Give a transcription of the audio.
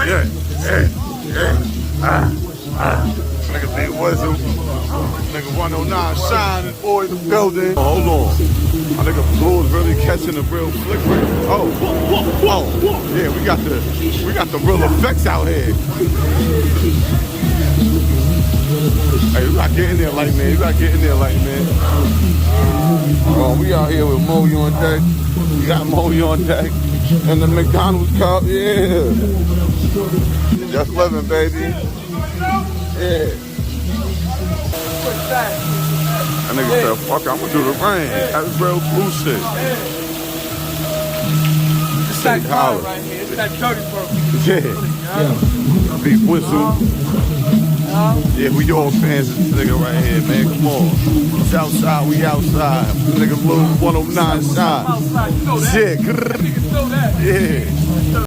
Yeah, Nigga Big Whistle. Nigga 109 Shine, this boy in the building. Oh, hold on. My nigga Blue is really catching the real flick right. Oh, yeah, we got the real effects out here. Hey, you gotta get in there, light man. Oh, we out here with Mo on deck. We got Mo on deck. And the McDonald's cup, yeah. Just living, baby. Yeah. That nigga said, fuck it, I'm gonna do the rain. That's real blue shit. It's that car right here. It's that dirty bro. Yeah. Big Whistle. Yeah, we all fans of this nigga right here, man. Come on. It's outside, we outside. Nigga Blue 109 shot. Outside, you know that. Yeah. Niggas know that. Yeah.